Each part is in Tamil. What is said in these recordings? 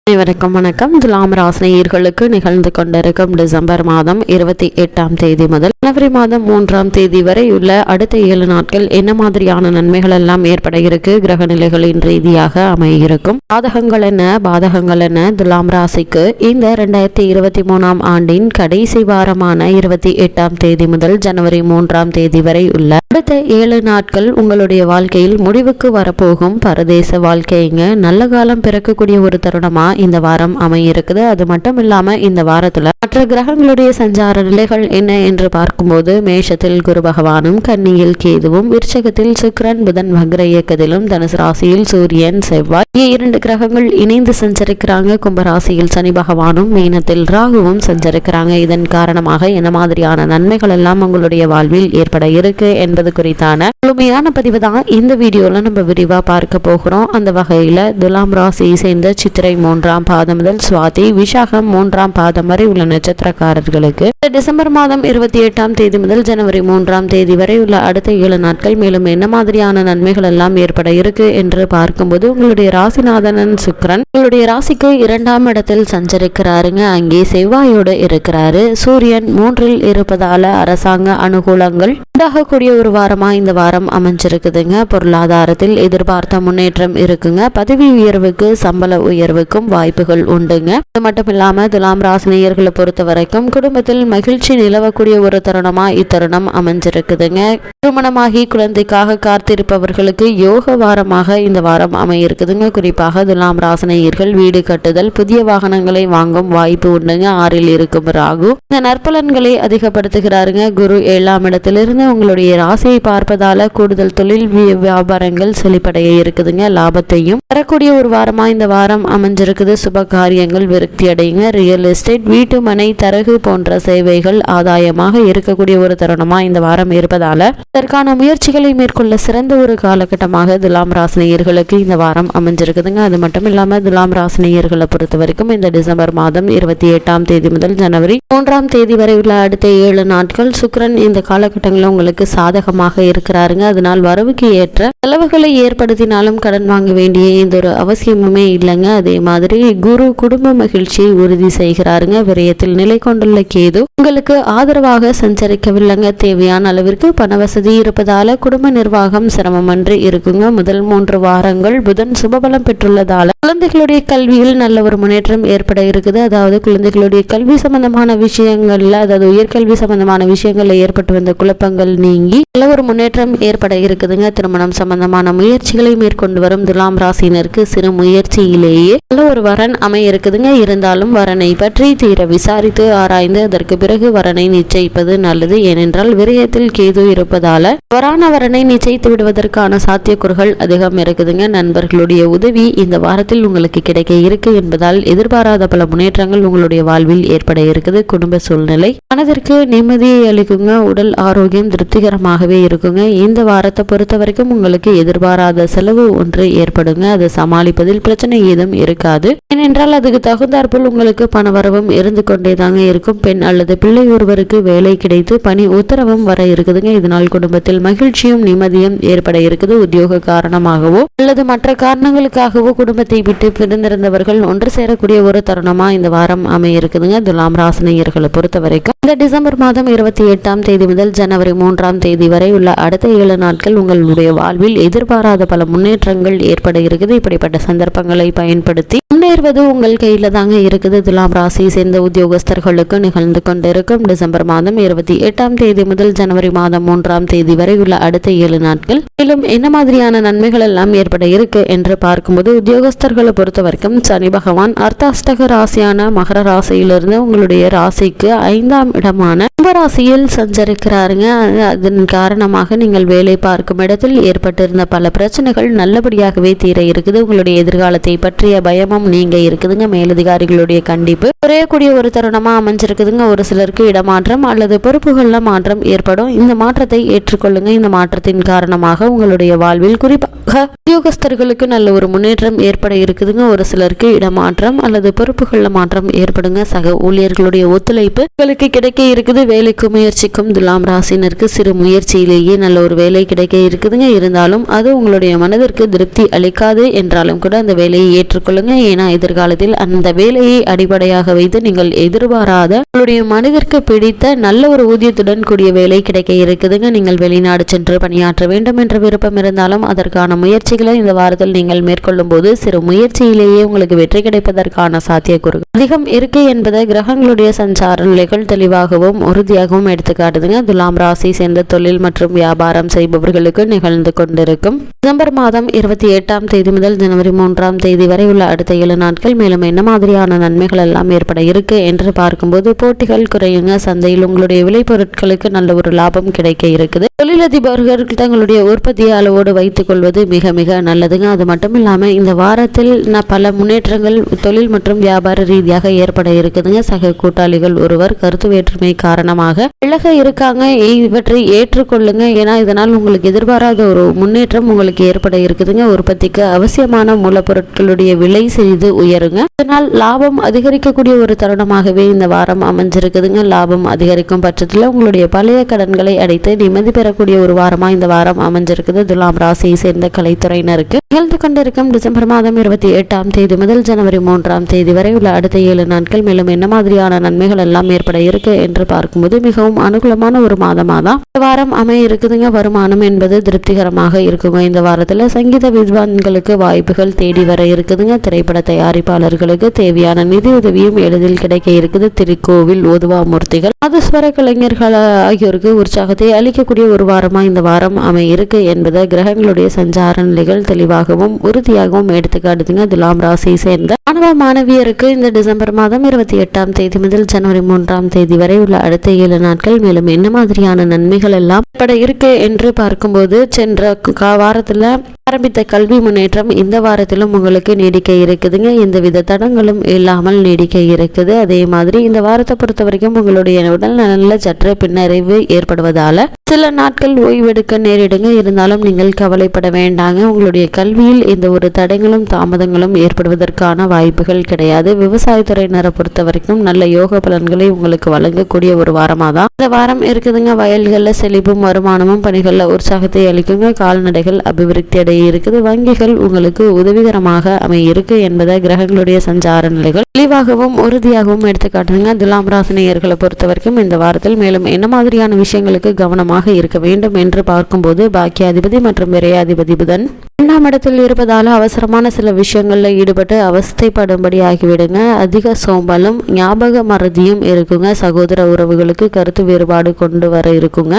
அனைவருக்கும் வணக்கம். துலாம் ராசினியர்களுக்கு நிகழ்ந்து கொண்டிருக்கும் டிசம்பர் மாதம் 28ஆம் தேதி முதல் ஜனவரி மாதம் 3ஆம் தேதி வரை உள்ள அடுத்த 7 நாட்கள் என்ன மாதிரியான நன்மைகள் எல்லாம் ஏற்பட இருக்கு, கிரக நிலைகளின் ரீதியாக அமையிருக்கும், பாதகங்கள் என்ன பாதகங்கள் என்ன, துலாம் ராசிக்கு இந்த 2023ஆம் ஆண்டின் கடைசி வாரமான 28ஆம் தேதி முதல் ஜனவரி 3ஆம் தேதி வரை உள்ள அடுத்த 7 நாட்கள் உங்களுடைய வாழ்க்கையில் முடிவுக்கு வரப்போகும் பரதேச வாழ்க்கைங்க. நல்ல காலம் பிறக்கக்கூடிய ஒரு தருணமா இந்த வாரம் அமையிருக்குது. அது மட்டும் இல்லாம இந்த வாரத்துல மற்ற கிரகங்களுடைய சஞ்சார நிலைகள் என்ன என்று பார்க்கும்போது மேஷத்தில் குரு பகவானும், கன்னியில் கேதுவும், விருச்சகத்தில் சுக்கிரன் புதன் வக்ர இயக்கத்திலும், தனுசு ராசியில் சூரியன் செவ்வாய் 2 கிரகங்கள் இணைந்து சஞ்சரிக்கிறாங்க. கும்பராசியில் சனி பகவானும், மீனத்தில் ராகுவும் சஞ்சரிக்கிறாங்க. இதன் காரணமாக என்ன மாதிரியான நன்மைகள் எல்லாம் உங்களுடைய வாழ்வில் ஏற்பட இருக்கு என்பது குறித்தான முழுமையான பதிவு தான் இந்த வீடியோல நம்ம விரிவா பார்க்க போகிறோம். அந்த வகையில துலாம் ராசியை சேர்ந்த சித்திரை 3ஆம் பாதம் முதல் சுவாதி விஷாகம் 3ஆம் பாதம் வரை உள்ள நட்சத்திரக்காரர்களுக்கு டிசம்பர் மாதம் 28ஆம் தேதி முதல் ஜனவரி 3ஆம் தேதி வரை உள்ள அடுத்த 7 நாட்கள் மேலும் என்ன மாதிரியான நன்மைகள் எல்லாம் ஏற்பட இருக்கு என்று பார்க்கும்போது உங்களுடைய ராசிநாதனன் சுக்கிரன் உங்களுடைய ராசிக்கு 2ஆம் இடத்தில் சஞ்சரிக்கிறாருங்க. அங்கே செவ்வாயோடு இருக்கிறாரு. சூரியன் 3இல் இருப்பதால அரசாங்க அனுகூலங்கள் உண்டாகக்கூடிய ஒரு வாரமா இந்த வாரம் அமைஞ்சிருக்குதுங்க. பொருளாதாரத்தில் எதிர்பார்த்த முன்னேற்றம் இருக்குங்க. பதவி உயர்வுக்கு சம்பள உயர்வுக்கும் வாய்ப்புகள் உண்டுங்க. அது மட்டும் இல்லாம துலாம் ராசினியர்களை பொறுத்த வரைக்கும் குடும்பத்தில் மகிழ்ச்சி நிலவக்கூடிய ஒரு தருணமா இத்தருணம் அமைஞ்சிருக்குதுங்க. திருமணமாகி குழந்தைக்காக காத்திருப்பவர்களுக்கு யோக வாரமாக இந்த வாரம் அமையிருக்குதுங்க. குறிப்பாக துலாம் ராசினியர்கள் வீடு கட்டுதல், புதிய வாகனங்களை வாங்கும் வாய்ப்பு உண்டுங்க. 6இல் இருக்கும் ராகு இந்த நற்பலன்களை அதிகப்படுத்துகிறாருங்க. குரு 7ஆம் இடத்திலிருந்து உங்களுடைய ராசியை பார்ப்பதால கூடுதல் தொழில் வியாபாரங்கள் செழிப்படைய இருக்குதுங்க. லாபத்தையும் வரக்கூடிய ஒரு வாரமா இந்த வாரம் அமைஞ்சிருக்குது. சுப காரியங்கள் விருத்தி அடையுங்க. ரியல் எஸ்டேட், வீட்டு மனை, தரகு போன்ற சேவைகள் ஆதாயமாக இருக்கக்கூடிய ஒரு தருணமா இந்த வாரம் இருப்பதால இதற்கான முயற்சிகளை மேற்கொள்ள சிறந்த ஒரு காலகட்டமாக துலாம் ராசினியர்களுக்கு இந்த வாரம் அமைஞ்சிருக்குதுங்க. அது மட்டும் இல்லாம துலாம் ராசினியர்களை பொறுத்த வரைக்கும் இந்த டிசம்பர் மாதம் 28ஆம் தேதி முதல் ஜனவரி 3ஆம் தேதி வரை உள்ள அடுத்த 7 நாட்கள் சுக்கிரன் இந்த காலகட்டங்களில் உங்களுக்கு சாதகமாக இருக்கிறாருங்க. அதனால் வரவுக்கு ஏற்ற செலவுகளை ஏற்படுத்தினாலும் கடன் வாங்க வேண்டிய எந்த ஒரு அவசியமுமே இல்லைங்க. அதே மாதிரி குரு குடும்ப மகிழ்ச்சியை உறுதி செய்கிறாருங்க. விரயத்தில் நிலை கொண்டுள்ள கேது உங்களுக்கு ஆதரவாக சஞ்சரிக்கவில்லைங்க. தேவையான அளவிற்கு பண வசதி இருப்பதால குடும்ப நிர்வாகம் சிரமமன்றி இருக்குங்க. முதல் 3 வாரங்கள் புதன் சுபபலம் பெற்றுள்ளதால குழந்தைகளுடைய கல்வியில் நல்ல ஒரு முன்னேற்றம் ஏற்பட இருக்குது. அதாவது குழந்தைகளுடைய கல்வி சம்பந்தமான விஷயங்கள்ல, அதாவது உயர்கல்வி சம்பந்தமான விஷயங்கள்ல ஏற்பட்டு வந்த குழப்பங்கள் நீங்கி நல்ல ஒரு முன்னேற்றம் ஏற்பட இருக்குதுங்க. திருமணம் சம்பந்தமான முயற்சிகளை மேற்கொண்டு வரும் துலாம் ராசினருக்கு சிறு முயற்சியிலேயே நல்ல ஒரு வரன் அமைய இருக்குதுங்க. இருந்தாலும் வரனை பற்றி தீர விசாரித்து ஆராய்ந்து அதற்கு பிறகு வரனை நிச்சயிப்பது நல்லது. ஏனென்றால் விரயத்தில் கேது இருப்பதால வரான வரனை நிச்சயித்து விடுவதற்கான சாத்தியக்கூறுகள் அதிகம் இருக்குதுங்க. நண்பர்களுடைய உதவி இந்த வாரத்தில் உங்களுக்கு கிடைக்க இருக்கு என்பதால் எதிர்பாராத பல முன்னேற்றங்கள் உங்களுடைய வாழ்வில் ஏற்பட இருக்குது. குடும்ப சூழ்நிலை மனதிற்கு நிம்மதியை அளிக்குங்க. உடல் ஆரோக்கியம் திருப்திகரமாகவே இருக்குங்க. இந்த வாரத்தை பொறுத்த வரைக்கும் உங்களுக்கு எதிர்பாராத செலவு ஒன்று ஏற்படுங்க. அதை சமாளிப்பதில் பிரச்சனை ஏதும் இருக்காது. ஏனென்றால் அதுக்கு தகுந்தாற்போல் உங்களுக்கு பணவரவும் இருந்து கொண்டே தாங்க இருக்கும். பெண் அல்லது பிள்ளை ஒருவருக்கு வேலை கிடைத்து பணி உத்தரவும் வர இருக்குதுங்க. இதனால் குடும்பத்தில் மகிழ்ச்சியும் நிம்மதியும் ஏற்பட இருக்குது. உத்தியோக காரணமாகவோ அல்லது மற்ற காரணங்களுக்காகவோ குடும்பத்தை விட்டு பிரிந்திருந்தவர்கள் ஒன்று சேரக்கூடிய ஒரு தருணமா இந்த வாரம் அமைய இருக்குதுங்க. துலாம் ராசினியர்களை பொறுத்த வரைக்கும் இந்த டிசம்பர் மாதம் 28ஆம் தேதி முதல் ஜனவரி 3ஆம் தேதி வரை உள்ள அடுத்த 7 நாட்கள் உங்களுடைய வாழ்வில் எதிர்பாராத பல முன்னேற்றங்கள் ஏற்பட இருக்குது. இப்படிப்பட்ட சந்தர்ப்பங்களை பயன்படுத்தி முன்னேறுவது உங்கள் கையில தாங்க இருக்குது. துலாம் ராசியை சேர்ந்த உத்தியோகஸ்தர்களுக்கு நிகழ்ந்து கொண்டிருக்கும் டிசம்பர் மாதம் 28ஆம் தேதி முதல் ஜனவரி மாதம் 3ஆம் தேதி வரை உள்ள அடுத்த 7 நாட்கள் மேலும் என்ன மாதிரியான நன்மைகள் எல்லாம் ஏற்பட இருக்கு என்று பார்க்கும்போது உத்தியோகஸ்தர்களை பொறுத்த வரைக்கும் சனி பகவான் அர்த்தாஷ்டக ராசியான மகர ராசியிலிருந்து உங்களுடைய ராசிக்கு 5ஆம் இடமான கும்பராசியில் சஞ்சரிக்கிறாருங்க. அதன் காரணமாக நீங்கள் வேலை பார்க்கும் இடத்தில் ஏற்பட்டிருந்த பல பிரச்சனைகள் நல்லபடியாகவே தீர இருக்குது. உங்களுடைய எதிர்காலத்தை பற்றிய பயமும் நீங்க இருக்குதுங்க. மேலதிகாரிகளுடைய கண்டிப்பு குறையக்கூடிய ஒரு தருணமா அமைஞ்சிருக்குதுங்க. ஒரு சிலருக்கு இடமாற்றம் அல்லது பொறுப்புகள்ல மாற்றம் ஏற்படும். இந்த மாற்றத்தை ஏற்றுக்கொள்ளுங்க. இந்த மாற்றத்தின் காரணமாக உங்களுடைய வாழ்வில் குறிப்பாக உத்தியோகஸ்தர்களுக்கு நல்ல ஒரு முன்னேற்றம் ஏற்பட இருக்குதுங்க. ஒரு சிலருக்கு இடமாற்றம் அல்லது பொறுப்புகள்ல மாற்றம் ஏற்படுங்க. சக ஊழியர்களுடைய ஒத்துழைப்பு உங்களுக்கு கிடைக்க இருக்குது. வேலைக்கு முயற்சிக்கும் துலாம் ராசினருக்கு சிறு முயற்சியிலேயே நல்ல ஒரு வேலை கிடைக்க இருக்குதுங்க. இருந்தாலும் அது உங்களுடைய மனதிற்கு திருப்தி அளிக்காது என்றாலும் கூட அந்த வேலையை ஏற்றுக்கொள்ளுங்க. ஏன்னா எதிர்காலத்தில் அந்த வேலையை அடிப்படையாக வைத்து நீங்கள் எதிர்பாராத உங்களுடைய மனதிற்கு பிடித்த நல்ல ஒரு ஊதியத்துடன் கூடிய வேலை கிடைக்க இருக்குதுங்க. நீங்கள் வெளிநாடு சென்று பணியாற்ற வேண்டும் என்ற விருப்பம் இருந்தாலும் அதற்கான முயற்சிகளை இந்த வாரத்தில் நீங்கள் மேற்கொள்ளும் போது சிறு முயற்சியிலேயே உங்களுக்கு வெற்றி கிடைப்பதற்கான சாத்தியக்கூறுகள் அதிகம் இருக்கு என்பதை கிரகங்களுடைய சஞ்சார நிலைகள் தெளிவாகவும் உறுதியாகவும் எடுத்துக்காட்டுதுங்க. துலாம் ராசி சேர்ந்த தொழில் மற்றும் வியாபாரம் செய்பவர்களுக்கு நிகழ்ந்து கொண்டிருக்கும் டிசம்பர் மாதம் 28ஆம் தேதி முதல் ஜனவரி 3ஆம் தேதி வரை உள்ள அடுத்த 7 நாட்கள் மேலும் என்ன மாதிரியான நன்மைகள் எல்லாம் ஏற்பட இருக்கு என்று பார்க்கும்போது போட்டிகள் குறையுங்க. சந்தையில் உங்களுடைய விளைபொருட்களுக்கு நல்ல ஒரு லாபம் கிடைக்க இருக்குது. தொழிலதிபர்கள் தங்களுடைய உற்பத்தியை அளவோடு வைத்துக் கொள்வது மிக மிக நல்லதுங்க. அது மட்டும் இல்லாம இந்த வாரத்தில் பல முன்னேற்றங்கள் தொழில் மற்றும் வியாபார ரீதியாக ஏற்பட இருக்குதுங்க. சக கூட்டாளிகள் ஒருவர் கருத்து வேற்றுமை காரணமாக விலக இருக்காங்க. இவற்றை ஏற்றுக்கொள்ளுங்க. ஏன்னா இதனால் உங்களுக்கு எதிர்பாராத ஒரு முன்னேற்றம் உங்களுக்கு ஏற்பட இருக்குதுங்க. உற்பத்திக்கு அவசியமான மூலப்பொருட்களுடைய விலை சிறிது உயருங்க. இதனால் லாபம் அதிகரிக்கக்கூடிய ஒரு தருணமாகவே இந்த வாரம் அமைஞ்சிருக்குதுங்க. லாபம் அதிகரிக்கும் பட்சத்தில் உங்களுடைய பழைய கடன்களை அடைத்து நிம்மதி பெறக்கூடிய ஒரு வாரமா இந்த வாரம் அமைஞ்சிருக்குது. துலாம் ராசியை சேர்ந்த கலைத்துறையினருக்கு நிகழ்ந்து கொண்டிருக்கும் டிசம்பர் மாதம் 28ஆம் தேதி முதல் ஜனவரி 3ஆம் தேதி வரை உள்ள அடுத்த 7 நாட்கள் மேலும் என்ன மாதிரியான நன்மைகள் எல்லாம் ஏற்பட இருக்கு என்று பார்க்கும்போது மிகவும் அனுகூலமான ஒரு மாதமா தான் இந்த வாரம் அமைய இருக்குதுங்க. வருமானம் என்பது திருப்திகரமாக இருக்குங்க. இந்த வாரத்துல சங்கீத வித்வான்களுக்கு வாய்ப்புகள் தேடி வர இருக்குதுங்க. திரைப்பட தயாரிப்பாளர்களுக்கு தேவையான நிதி உதவியும் எளிதில் கிடைக்க இருக்குது. திருக்கோவில் ஓதுவா மூர்த்திகள் மதுஸ்வர கலைஞர்கள் ஆகியோருக்கு உற்சாகத்தை அளிக்கக்கூடிய ஒரு வாரமா இந்த வாரம் அமைய இருக்கு என்பதை கிரகங்களுடைய சஞ்சார நிலைகள் தெளிவாகவும் உறுதியாகவும் எடுத்துக்காட்டுதுங்க. துலாம் ராசியை சேர்ந்த மாணவ மாணவியருக்கு இந்த டிசம்பர் மாதம் 28ஆம் தேதி முதல் ஜனவரி 3ஆம் தேதி வரை உள்ள அடுத்த 7 நாட்கள் மேலும் என்ன மாதிரியான நன்மைகள் எல்லாம் ஏற்பட இருக்கு என்று பார்க்கும்போது சென்ற வாரத்துல ஆரம்பித்த கல்வி முன்னேற்றம் இந்த வாரத்திலும் உங்களுக்கு நீடிக்க இருக்குதுங்க. எந்தவித தடங்களும் இல்லாமல் நீடிக்க இருக்குது. அதே மாதிரி இந்த வாரத்தை பொறுத்த வரைக்கும் உங்களுடைய உடல் நல்ல சற்று பின்னடைவு ஏற்படுவதால சில நாட்கள் ஓய்வெடுக்க நேரிடுங்க. இருந்தாலும் நீங்கள் கவலைப்பட வேண்டாங்க. உங்களுடைய கல்வியில் எந்த ஒரு தடங்களும் தாமதங்களும் ஏற்படுவதற்கான வாய்ப்புகள் கிடையாது. விவசாயத்துறையினரை பொறுத்த வரைக்கும் நல்ல யோக பலன்களை உங்களுக்கு வழங்கக்கூடிய ஒரு வாரமா தான் இந்த வாரம் இருக்குதுங்க. வயல்களில் செழிப்பும் வருமானமும் பணிகளில் உற்சாகத்தை அளிக்குங்க. கால்நடைகள் அபிவிருத்தி அடைய இருக்குது. வங்கிகள் உங்களுக்கு உதவிகரமாக அமைய இருக்கு என்பதை கிரகங்களுடைய சஞ்சார நிலைகள் தெளிவாகவும் உறுதியாகவும் எடுத்துக்காட்டுங்க. துலாம் ராசினியர்களை பொறுத்த வரைக்கும் இந்த வாரத்தில் மேலும் என்ன மாதிரியான விஷயங்களுக்கு கவனமாக இருக்க வேண்டும் என்று பார்க்கும்போது பாக்கியாதிபதி மற்றும் விரையாதிபதி புதன் 2ஆம் இடத்தில் இருப்பதால அவசரமான சில விஷயங்கள்ல ஈடுபட்டு அவஸ்தைப்படும்படி ஆகிவிடுங்க. அதிக சோம்பலும் ஞாபக மறதியும் இருக்குங்க. சகோதர உறவுகளுக்கு கருத்து வேறுபாடு கொண்டு வர இருக்குங்க.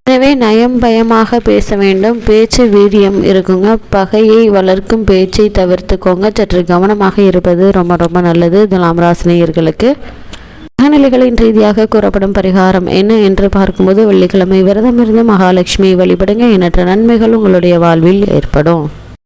எனவே நயம் பயமாக பேச வேண்டும். பேச்சு வீரியம் இருக்குங்க. பகையை வளர்க்கும் பேச்சை தவிர்த்துக்கோங்க. சற்று கவனமாக இருப்பது ரொம்ப ரொம்ப நல்லது. துலாம் ராசினியர்களுக்கு கிரகநிலைகளின் ரீதியாக கூறப்படும் பரிகாரம் என்ன என்று பார்க்கும்போது வெள்ளிக்கிழமை விரதமிருந்து மகாலட்சுமி வழிபடுங்க. எண்ணற்ற நன்மைகள் உங்களுடைய வாழ்வில் ஏற்படும்.